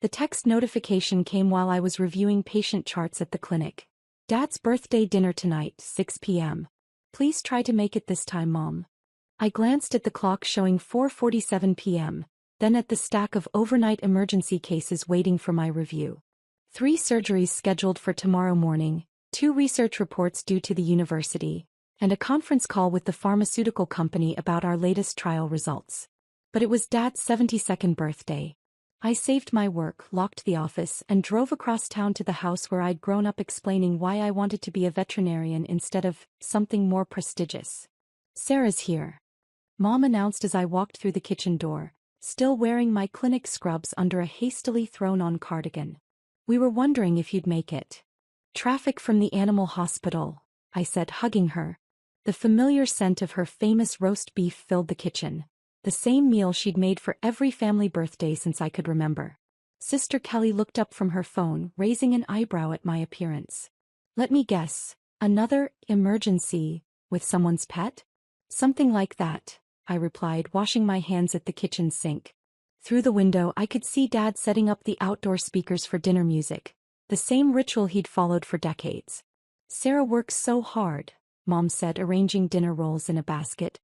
The text notification came while I was reviewing patient charts at the clinic. Dad's birthday dinner tonight, 6 p.m. Please try to make it this time, Mom. I glanced at the clock showing 4:47 p.m., then at the stack of overnight emergency cases waiting for my review. 3 surgeries scheduled for tomorrow morning, 2 research reports due to the university, and a conference call with the pharmaceutical company about our latest trial results. But it was Dad's 72nd birthday. I saved my work, locked the office, and drove across town to the house where I'd grown up explaining why I wanted to be a veterinarian instead of something more prestigious. Sarah's here, Mom announced as I walked through the kitchen door, still wearing my clinic scrubs under a hastily thrown-on cardigan. We were wondering if you'd make it. Traffic from the animal hospital, I said, hugging her. The familiar scent of her famous roast beef filled the kitchen. The same meal she'd made for every family birthday since I could remember. Sister Kelly looked up from her phone, raising an eyebrow at my appearance. Let me guess, another emergency with someone's pet? Something like that, I replied, washing my hands at the kitchen sink. Through the window I could see Dad setting up the outdoor speakers for dinner music, the same ritual he'd followed for decades. Sarah works so hard, Mom said, arranging dinner rolls in a basket.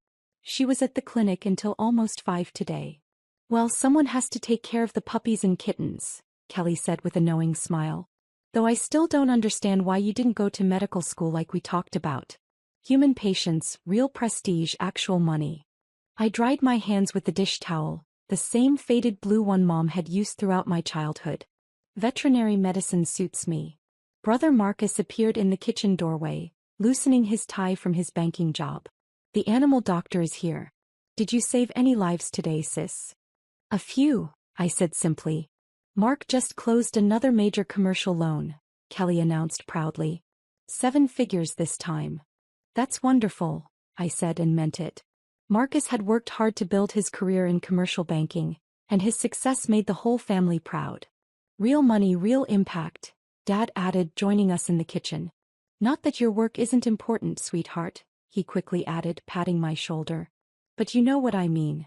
She was at the clinic until almost 5 today. Well, someone has to take care of the puppies and kittens, Kelly said with a knowing smile. Though I still don't understand why you didn't go to medical school like we talked about. Human patience, real prestige, actual money. I dried my hands with the dish towel, the same faded blue one Mom had used throughout my childhood. Veterinary medicine suits me. Brother Marcus appeared in the kitchen doorway, loosening his tie from his banking job. The animal doctor is here. Did you save any lives today, sis? A few, I said simply. Mark just closed another major commercial loan, Kelly announced proudly. 7 figures this time. That's wonderful, I said and meant it. Marcus had worked hard to build his career in commercial banking, and his success made the whole family proud. Real money, real impact, Dad added, joining us in the kitchen. Not that your work isn't important, sweetheart, he quickly added, patting my shoulder. But you know what I mean.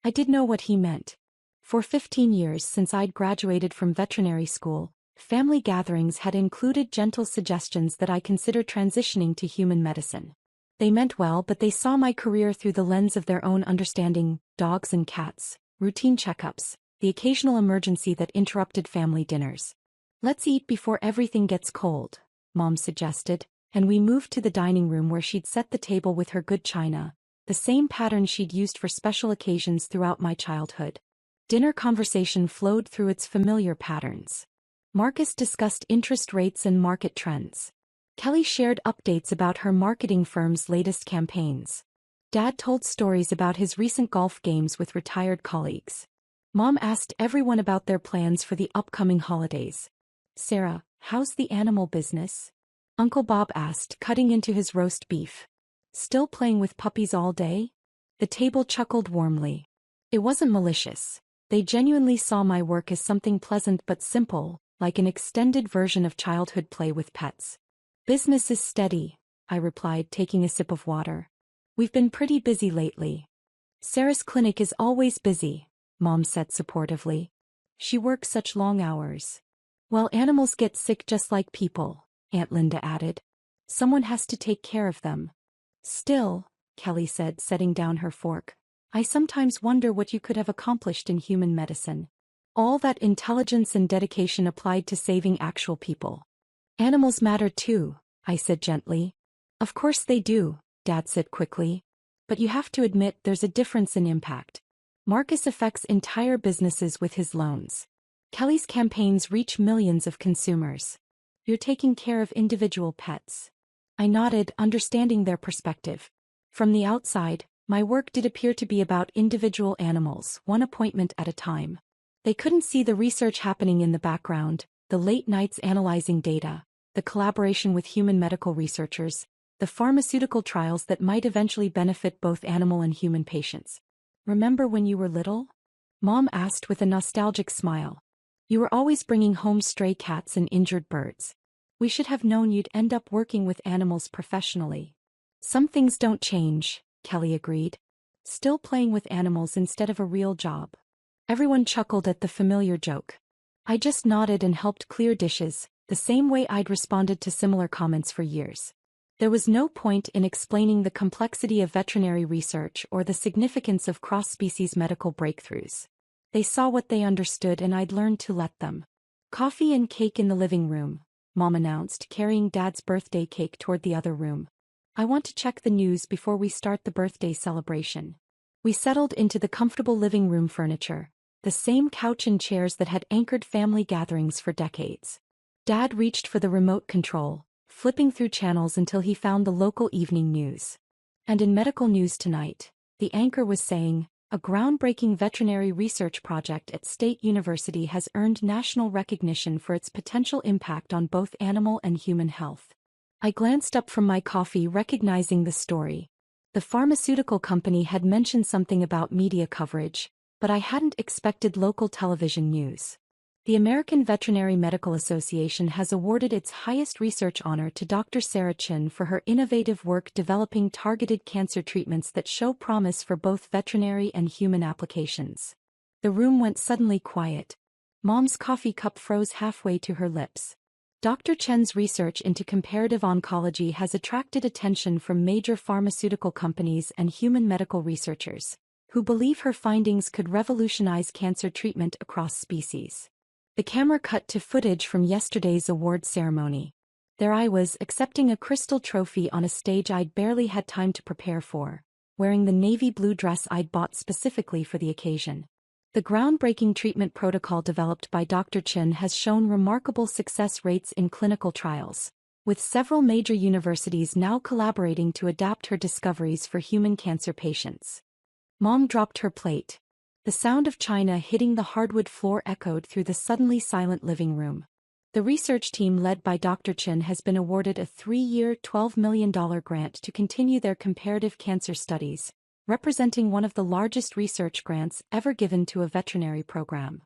I did know what he meant. For 15 years since I'd graduated from veterinary school, family gatherings had included gentle suggestions that I consider transitioning to human medicine. They meant well, but they saw my career through the lens of their own understanding: dogs and cats, routine checkups, the occasional emergency that interrupted family dinners. Let's eat before everything gets cold, Mom suggested, and we moved to the dining room where she'd set the table with her good china, the same pattern she'd used for special occasions throughout my childhood. Dinner conversation flowed through its familiar patterns. Marcus discussed interest rates and market trends. Kelly shared updates about her marketing firm's latest campaigns. Dad told stories about his recent golf games with retired colleagues. Mom asked everyone about their plans for the upcoming holidays. Sarah, how's the animal business? Uncle Bob asked, cutting into his roast beef. Still playing with puppies all day? The table chuckled warmly. It wasn't malicious. They genuinely saw my work as something pleasant but simple, like an extended version of childhood play with pets. Business is steady, I replied, taking a sip of water. We've been pretty busy lately. Sarah's clinic is always busy, Mom said supportively. She works such long hours. Well, animals get sick just like people, Aunt Linda added. Someone has to take care of them. Still, Kelly said, setting down her fork, I sometimes wonder what you could have accomplished in human medicine. All that intelligence and dedication applied to saving actual people. Animals matter too, I said gently. Of course they do, Dad said quickly. But you have to admit there's a difference in impact. Marcus affects entire businesses with his loans. Kelly's campaigns reach millions of consumers. You're taking care of individual pets. I nodded, understanding their perspective. From the outside, my work did appear to be about individual animals, one appointment at a time. They couldn't see the research happening in the background, the late nights analyzing data, the collaboration with human medical researchers, the pharmaceutical trials that might eventually benefit both animal and human patients. Remember when you were little? Mom asked with a nostalgic smile. You were always bringing home stray cats and injured birds. We should have known you'd end up working with animals professionally. Some things don't change, Kelly agreed. Still playing with animals instead of a real job. Everyone chuckled at the familiar joke. I just nodded and helped clear dishes, the same way I'd responded to similar comments for years. There was no point in explaining the complexity of veterinary research or the significance of cross-species medical breakthroughs. They saw what they understood and I'd learned to let them. Coffee and cake in the living room, Mom announced, carrying Dad's birthday cake toward the other room. I want to check the news before we start the birthday celebration. We settled into the comfortable living room furniture, the same couch and chairs that had anchored family gatherings for decades. Dad reached for the remote control, flipping through channels until he found the local evening news. And in medical news tonight, the anchor was saying, a groundbreaking veterinary research project at State University has earned national recognition for its potential impact on both animal and human health. I glanced up from my coffee, recognizing the story. The pharmaceutical company had mentioned something about media coverage, but I hadn't expected local television news. The American Veterinary Medical Association has awarded its highest research honor to Dr. Sarah Chin for her innovative work developing targeted cancer treatments that show promise for both veterinary and human applications. The room went suddenly quiet. Mom's coffee cup froze halfway to her lips. Dr. Chen's research into comparative oncology has attracted attention from major pharmaceutical companies and human medical researchers, who believe her findings could revolutionize cancer treatment across species. The camera cut to footage from yesterday's award ceremony. There I was, accepting a crystal trophy on a stage I'd barely had time to prepare for, wearing the navy blue dress I'd bought specifically for the occasion. The groundbreaking treatment protocol developed by Dr. Chin has shown remarkable success rates in clinical trials, with several major universities now collaborating to adapt her discoveries for human cancer patients. Mom dropped her plate. The sound of china hitting the hardwood floor echoed through the suddenly silent living room. The research team led by Dr. Chin has been awarded a 3-year, $12 million grant to continue their comparative cancer studies, representing one of the largest research grants ever given to a veterinary program.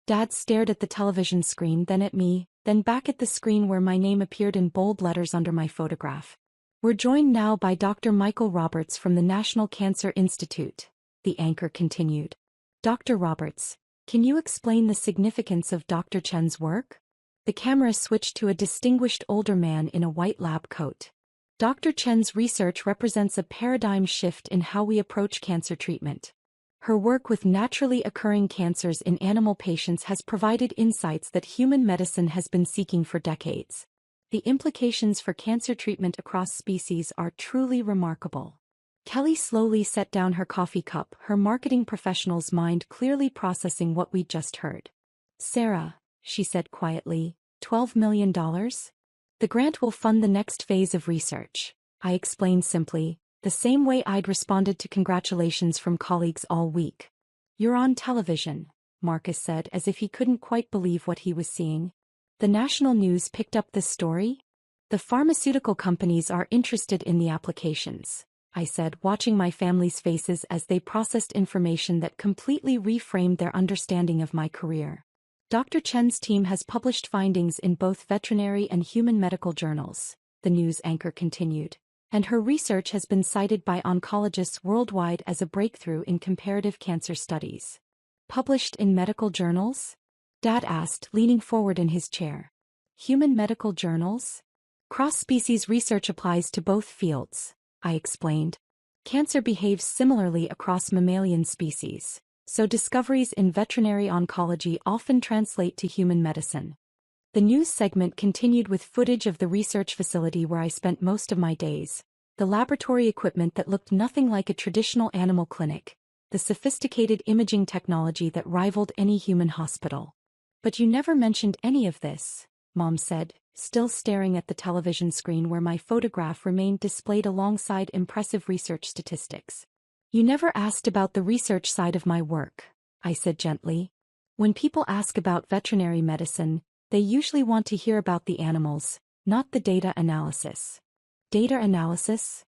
Dad stared at the television screen, then at me, then back at the screen where my name appeared in bold letters under my photograph. We're joined now by Dr. Michael Roberts from the National Cancer Institute, the anchor continued. Dr. Roberts, can you explain the significance of Dr. Chen's work? The camera switched to a distinguished older man in a white lab coat. Dr. Chen's research represents a paradigm shift in how we approach cancer treatment. Her work with naturally occurring cancers in animal patients has provided insights that human medicine has been seeking for decades. The implications for cancer treatment across species are truly remarkable. Kelly slowly set down her coffee cup, her marketing professional's mind clearly processing what we'd just heard. Sarah, she said quietly, $12 million? The grant will fund the next phase of research, I explained simply, the same way I'd responded to congratulations from colleagues all week. You're on television, Marcus said as if he couldn't quite believe what he was seeing. The national news picked up this story? The pharmaceutical companies are interested in the applications, I said, watching my family's faces as they processed information that completely reframed their understanding of my career. Dr. Chen's team has published findings in both veterinary and human medical journals, the news anchor continued, and her research has been cited by oncologists worldwide as a breakthrough in comparative cancer studies. Published in medical journals? Dad asked, leaning forward in his chair. Human medical journals? Cross-species research applies to both fields, I explained. Cancer behaves similarly across mammalian species, so discoveries in veterinary oncology often translate to human medicine. The news segment continued with footage of the research facility where I spent most of my days, the laboratory equipment that looked nothing like a traditional animal clinic, the sophisticated imaging technology that rivaled any human hospital. But you never mentioned any of this, Mom said, still staring at the television screen where my photograph remained displayed alongside impressive research statistics. You never asked about the research side of my work, I said gently. When people ask about veterinary medicine, they usually want to hear about the animals, not the data analysis. Data analysis?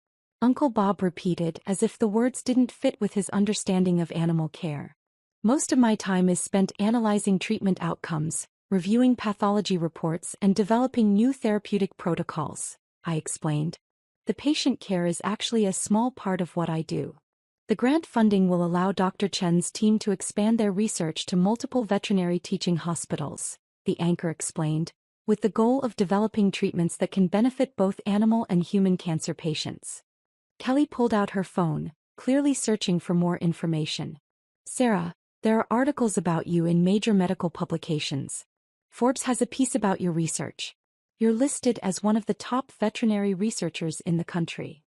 Uncle Bob repeated as if the words didn't fit with his understanding of animal care. Most of my time is spent analyzing treatment outcomes, reviewing pathology reports and developing new therapeutic protocols, I explained. The patient care is actually a small part of what I do. The grant funding will allow Dr. Chen's team to expand their research to multiple veterinary teaching hospitals, the anchor explained, with the goal of developing treatments that can benefit both animal and human cancer patients. Kelly pulled out her phone, clearly searching for more information. Sarah, there are articles about you in major medical publications. Forbes has a piece about your research. You're listed as one of the top veterinary researchers in the country.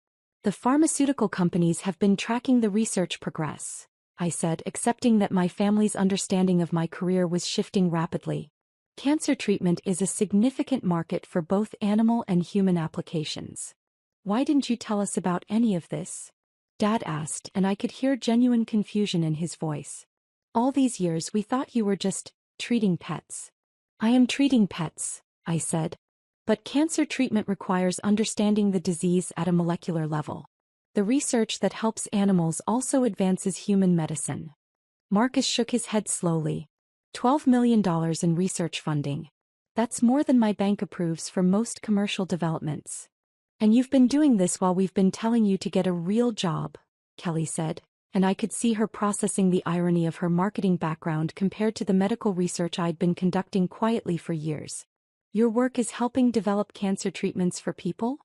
The pharmaceutical companies have been tracking the research progress, I said, accepting that my family's understanding of my career was shifting rapidly. Cancer treatment is a significant market for both animal and human applications. Why didn't you tell us about any of this? Dad asked, and I could hear genuine confusion in his voice. All these years we thought you were just treating pets. I am treating pets, I said. But cancer treatment requires understanding the disease at a molecular level. The research that helps animals also advances human medicine. Marcus shook his head slowly. $12 million in research funding. That's more than my bank approves for most commercial developments. And you've been doing this while we've been telling you to get a real job, Kelly said, and I could see her processing the irony of her marketing background compared to the medical research I'd been conducting quietly for years. Your work is helping develop cancer treatments for people?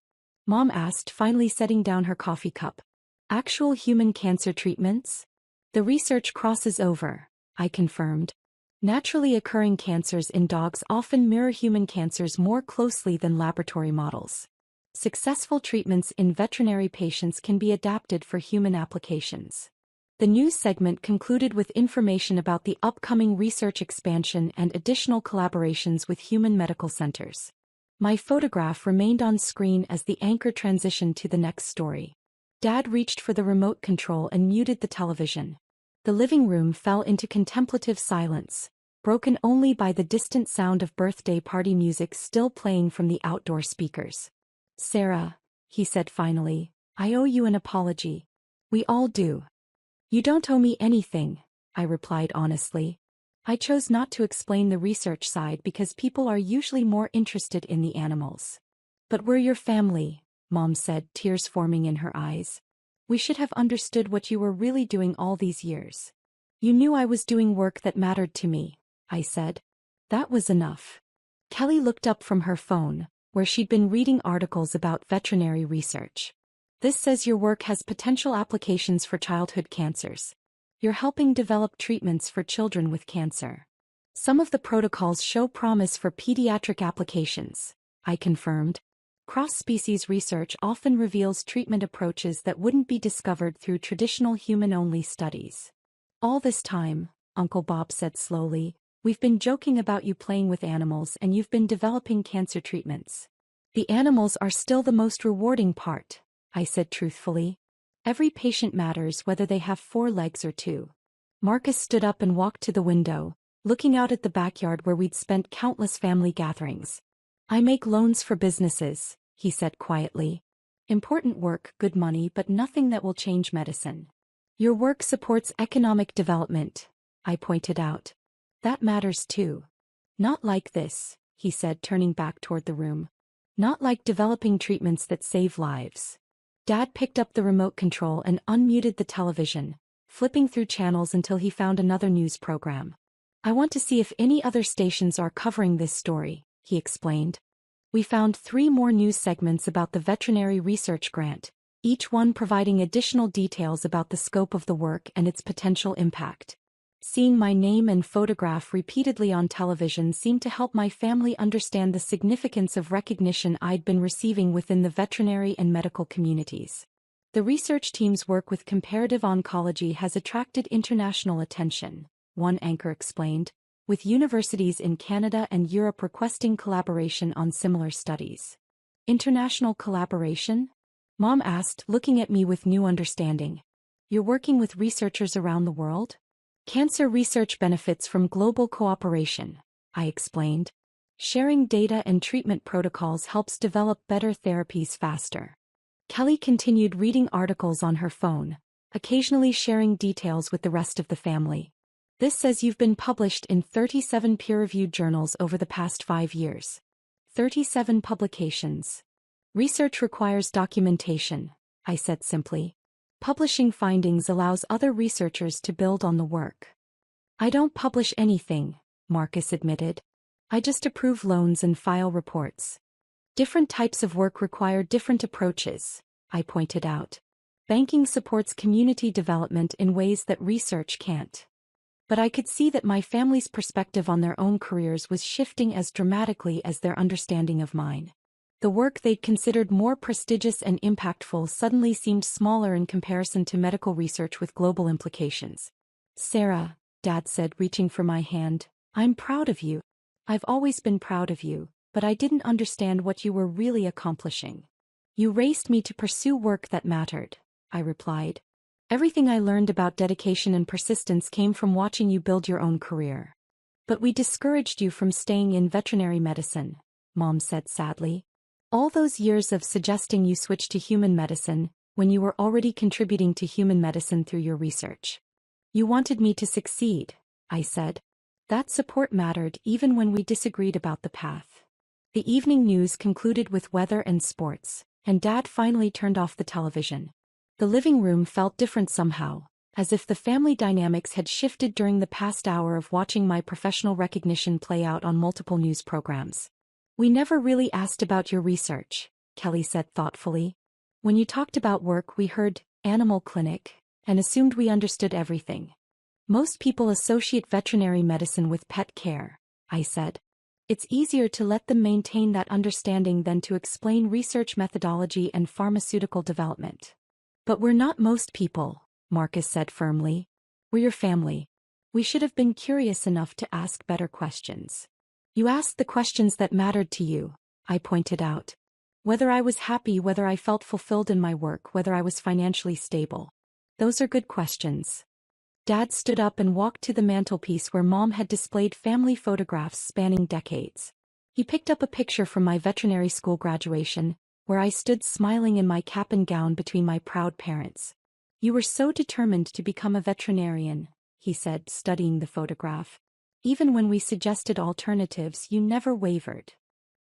Mom asked, finally setting down her coffee cup. Actual human cancer treatments? The research crosses over, I confirmed. Naturally occurring cancers in dogs often mirror human cancers more closely than laboratory models. Successful treatments in veterinary patients can be adapted for human applications. The news segment concluded with information about the upcoming research expansion and additional collaborations with human medical centers. My photograph remained on screen as the anchor transitioned to the next story. Dad reached for the remote control and muted the television. The living room fell into contemplative silence, broken only by the distant sound of birthday party music still playing from the outdoor speakers. Sarah, he said finally, I owe you an apology. We all do. You don't owe me anything, I replied honestly. I chose not to explain the research side because people are usually more interested in the animals. But we're your family, Mom said, tears forming in her eyes. We should have understood what you were really doing all these years. You knew I was doing work that mattered to me, I said. That was enough. Kelly looked up from her phone, where she'd been reading articles about veterinary research. This says your work has potential applications for childhood cancers. You're helping develop treatments for children with cancer. Some of the protocols show promise for pediatric applications, I confirmed. Cross-species research often reveals treatment approaches that wouldn't be discovered through traditional human-only studies. All this time, Uncle Bob said slowly, we've been joking about you playing with animals and you've been developing cancer treatments. The animals are still the most rewarding part, I said truthfully. Every patient matters whether they have 4 legs or 2. Marcus stood up and walked to the window, looking out at the backyard where we'd spent countless family gatherings. I make loans for businesses, he said quietly. Important work, good money, but nothing that will change medicine. Your work supports economic development, I pointed out. That matters too. Not like this, he said, turning back toward the room. Not like developing treatments that save lives. Dad picked up the remote control and unmuted the television, flipping through channels until he found another news program. I want to see if any other stations are covering this story, he explained. We found 3 more news segments about the veterinary research grant, each one providing additional details about the scope of the work and its potential impact. Seeing my name and photograph repeatedly on television seemed to help my family understand the significance of recognition I'd been receiving within the veterinary and medical communities. The research team's work with comparative oncology has attracted international attention, one anchor explained, with universities in Canada and Europe requesting collaboration on similar studies. International collaboration? Mom asked, looking at me with new understanding. You're working with researchers around the world? Cancer research benefits from global cooperation, I explained. Sharing data and treatment protocols helps develop better therapies faster. Kelly continued reading articles on her phone, occasionally sharing details with the rest of the family. This says you've been published in 37 peer-reviewed journals over the past 5 years. 37 publications. Research requires documentation, I said simply. Publishing findings allows other researchers to build on the work. I don't publish anything, Marcus admitted. I just approve loans and file reports. Different types of work require different approaches, I pointed out. Banking supports community development in ways that research can't. But I could see that my family's perspective on their own careers was shifting as dramatically as their understanding of mine. The work they'd considered more prestigious and impactful suddenly seemed smaller in comparison to medical research with global implications. Sarah, Dad said, reaching for my hand, I'm proud of you. I've always been proud of you, but I didn't understand what you were really accomplishing. You raised me to pursue work that mattered, I replied. Everything I learned about dedication and persistence came from watching you build your own career. But we discouraged you from staying in veterinary medicine, Mom said sadly. All those years of suggesting you switch to human medicine, when you were already contributing to human medicine through your research. You wanted me to succeed, I said. That support mattered even when we disagreed about the path. The evening news concluded with weather and sports, and Dad finally turned off the television. The living room felt different somehow, as if the family dynamics had shifted during the past hour of watching my professional recognition play out on multiple news programs. We never really asked about your research, Kelly said thoughtfully. When you talked about work, we heard animal clinic and assumed we understood everything. Most people associate veterinary medicine with pet care, I said. It's easier to let them maintain that understanding than to explain research methodology and pharmaceutical development. But we're not most people, Marcus said firmly. We're your family. We should have been curious enough to ask better questions. You asked the questions that mattered to you, I pointed out. Whether I was happy, whether I felt fulfilled in my work, whether I was financially stable. Those are good questions. Dad stood up and walked to the mantelpiece where Mom had displayed family photographs spanning decades. He picked up a picture from my veterinary school graduation, where I stood smiling in my cap and gown between my proud parents. You were so determined to become a veterinarian, he said, studying the photograph. Even when we suggested alternatives, you never wavered.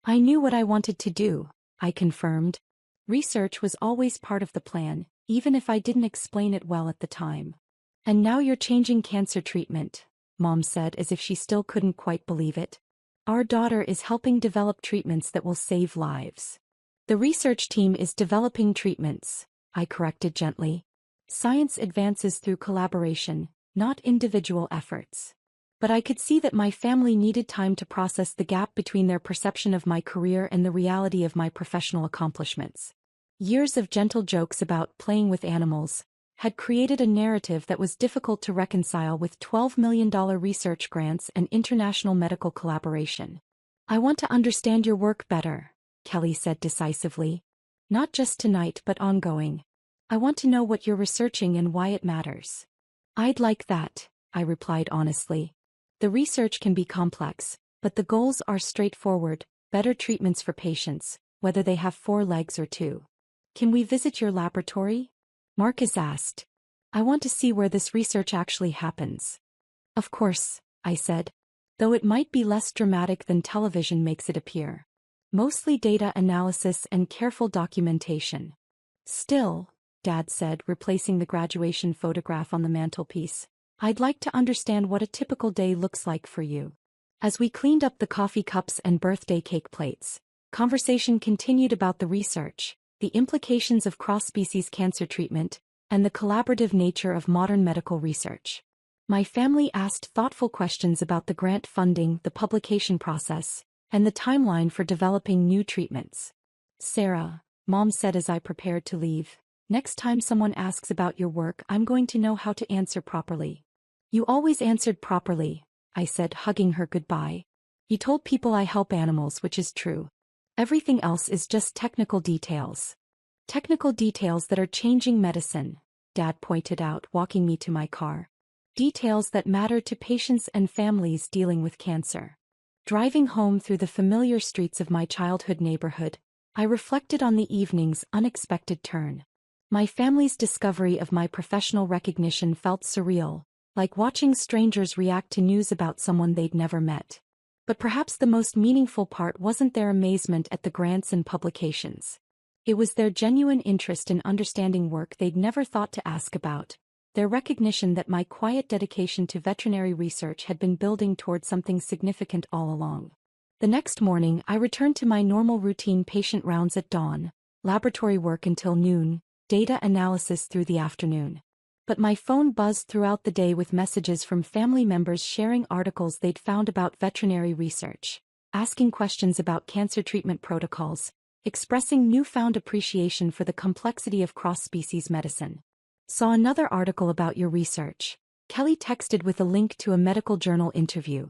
I knew what I wanted to do, I confirmed. Research was always part of the plan, even if I didn't explain it well at the time. And now you're changing cancer treatment, Mom said as if she still couldn't quite believe it. Our daughter is helping develop treatments that will save lives. The research team is developing treatments, I corrected gently. Science advances through collaboration, not individual efforts. But I could see that my family needed time to process the gap between their perception of my career and the reality of my professional accomplishments. Years of gentle jokes about playing with animals had created a narrative that was difficult to reconcile with $12 million research grants and international medical collaboration. I want to understand your work better, Kelly said decisively. Not just tonight but ongoing. I want to know what you're researching and why it matters. I'd like that, I replied honestly. The research can be complex, but the goals are straightforward, better treatments for patients, whether they have 4 legs or 2. Can we visit your laboratory? Marcus asked. I want to see where this research actually happens. Of course, I said. Though it might be less dramatic than television makes it appear. Mostly data analysis and careful documentation. Still, Dad said, replacing the graduation photograph on the mantelpiece, I'd like to understand what a typical day looks like for you. As we cleaned up the coffee cups and birthday cake plates, conversation continued about the research, the implications of cross-species cancer treatment, and the collaborative nature of modern medical research. My family asked thoughtful questions about the grant funding, the publication process, and the timeline for developing new treatments. Sarah, Mom said as I prepared to leave, next time someone asks about your work, I'm going to know how to answer properly. You always answered properly, I said, hugging her goodbye. You told people I help animals, which is true. Everything else is just technical details. Technical details that are changing medicine, Dad pointed out, walking me to my car. Details that matter to patients and families dealing with cancer. Driving home through the familiar streets of my childhood neighborhood, I reflected on the evening's unexpected turn. My family's discovery of my professional recognition felt surreal, like watching strangers react to news about someone they'd never met. But perhaps the most meaningful part wasn't their amazement at the grants and publications. It was their genuine interest in understanding work they'd never thought to ask about, their recognition that my quiet dedication to veterinary research had been building toward something significant all along. The next morning, I returned to my normal routine patient rounds at dawn, laboratory work until noon, data analysis through the afternoon. But my phone buzzed throughout the day with messages from family members sharing articles they'd found about veterinary research, asking questions about cancer treatment protocols, expressing newfound appreciation for the complexity of cross-species medicine. Saw another article about your research. Kelly texted with a link to a medical journal interview.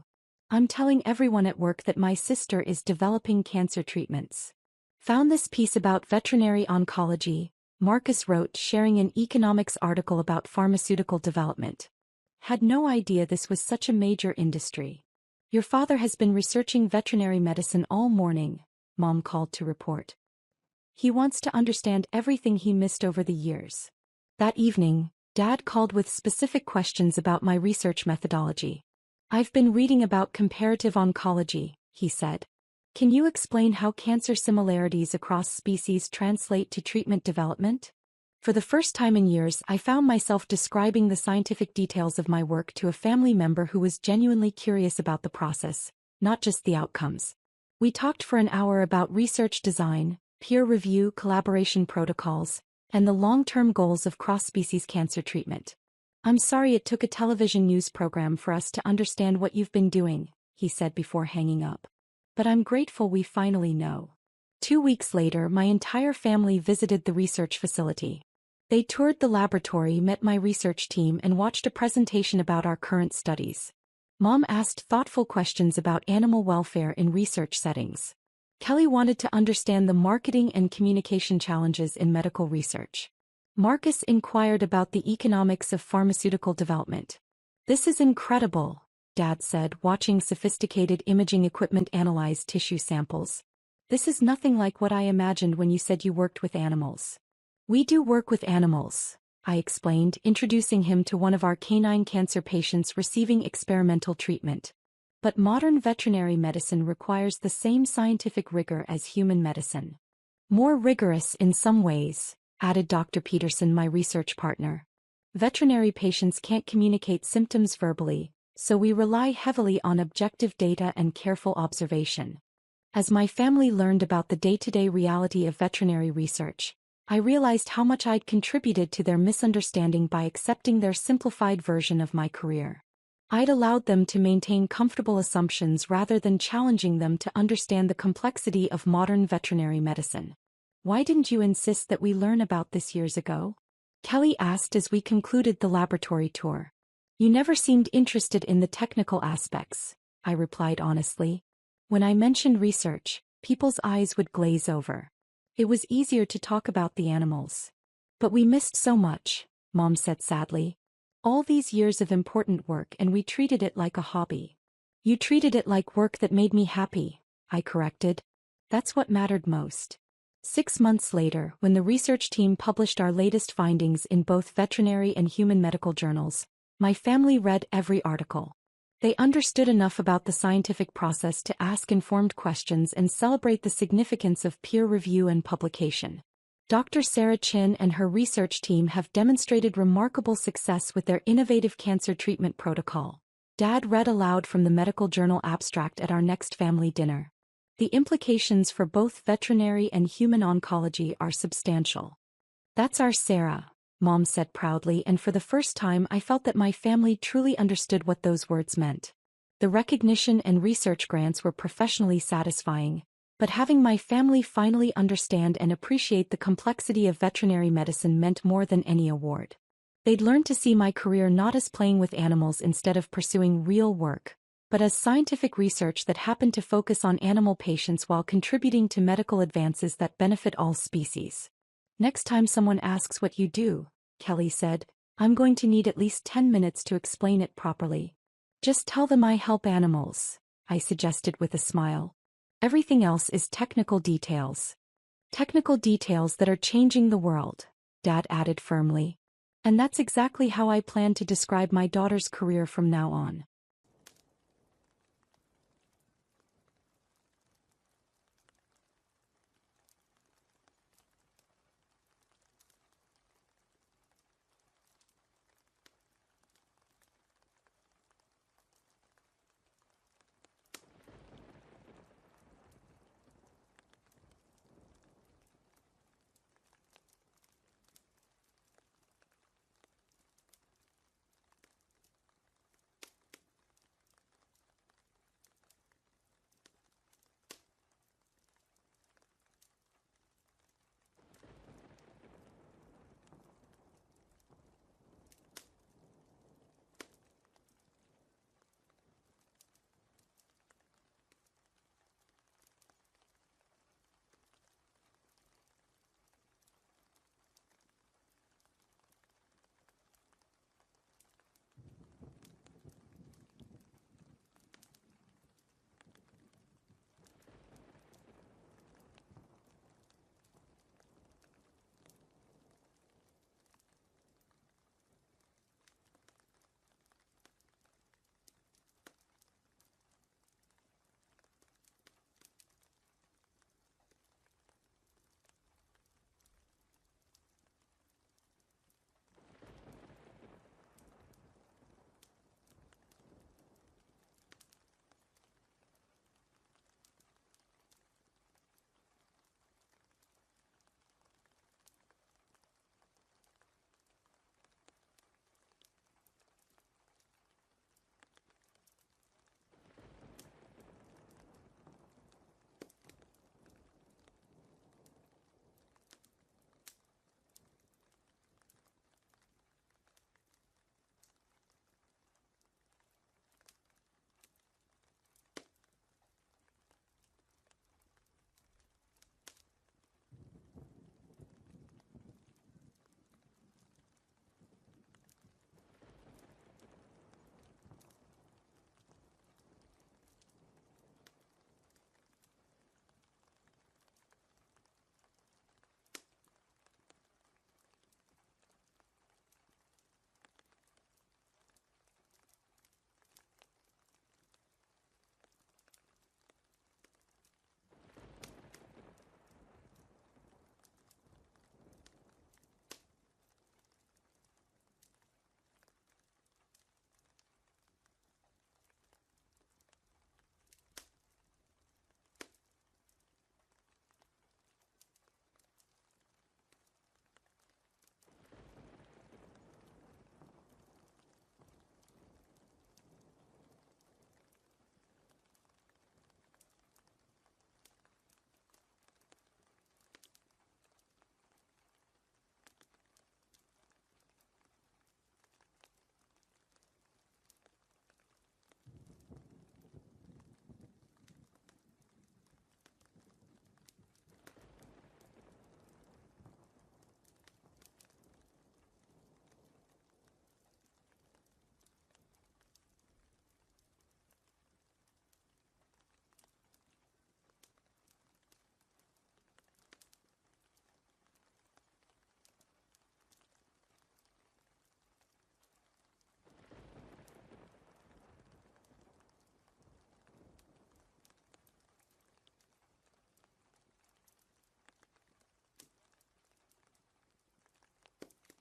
I'm telling everyone at work that my sister is developing cancer treatments. Found this piece about veterinary oncology, Marcus wrote, sharing an economics article about pharmaceutical development. Had no idea this was such a major industry. Your father has been researching veterinary medicine all morning, Mom called to report. He wants to understand everything he missed over the years. That evening, Dad called with specific questions about my research methodology. I've been reading about comparative oncology, he said. Can you explain how cancer similarities across species translate to treatment development? For the first time in years, I found myself describing the scientific details of my work to a family member who was genuinely curious about the process, not just the outcomes. We talked for an hour about research design, peer review, collaboration protocols, and the long-term goals of cross-species cancer treatment. I'm sorry it took a television news program for us to understand what you've been doing, he said before hanging up. But I'm grateful we finally know. 2 weeks later, my entire family visited the research facility. They toured the laboratory, met my research team, and watched a presentation about our current studies. Mom asked thoughtful questions about animal welfare in research settings. Kelly wanted to understand the marketing and communication challenges in medical research. Marcus inquired about the economics of pharmaceutical development. This is incredible, Dad said, watching sophisticated imaging equipment analyze tissue samples. This is nothing like what I imagined when you said you worked with animals. We do work with animals, I explained, introducing him to one of our canine cancer patients receiving experimental treatment. But modern veterinary medicine requires the same scientific rigor as human medicine. More rigorous in some ways, added Dr. Peterson, my research partner. Veterinary patients can't communicate symptoms verbally, so we rely heavily on objective data and careful observation. As my family learned about the day-to-day reality of veterinary research, I realized how much I'd contributed to their misunderstanding by accepting their simplified version of my career. I'd allowed them to maintain comfortable assumptions rather than challenging them to understand the complexity of modern veterinary medicine. Why didn't you insist that we learn about this years ago? Kelly asked as we concluded the laboratory tour. You never seemed interested in the technical aspects, I replied honestly. When I mentioned research, people's eyes would glaze over. It was easier to talk about the animals. But we missed so much, Mom said sadly. All these years of important work, and we treated it like a hobby. You treated it like work that made me happy, I corrected. That's what mattered most. 6 months later, when the research team published our latest findings in both veterinary and human medical journals, my family read every article. They understood enough about the scientific process to ask informed questions and celebrate the significance of peer review and publication. Dr. Sarah Chin and her research team have demonstrated remarkable success with their innovative cancer treatment protocol. Dad read aloud from the medical journal abstract at our next family dinner. The implications for both veterinary and human oncology are substantial. That's our Sarah, Mom said proudly, and for the first time I felt that my family truly understood what those words meant. The recognition and research grants were professionally satisfying, but having my family finally understand and appreciate the complexity of veterinary medicine meant more than any award. They'd learned to see my career not as playing with animals instead of pursuing real work, but as scientific research that happened to focus on animal patients while contributing to medical advances that benefit all species. Next time someone asks what you do, Kelly said, I'm going to need at least 10 minutes to explain it properly. Just tell them I help animals, I suggested with a smile. Everything else is technical details. Technical details that are changing the world, Dad added firmly. And that's exactly how I plan to describe my daughter's career from now on.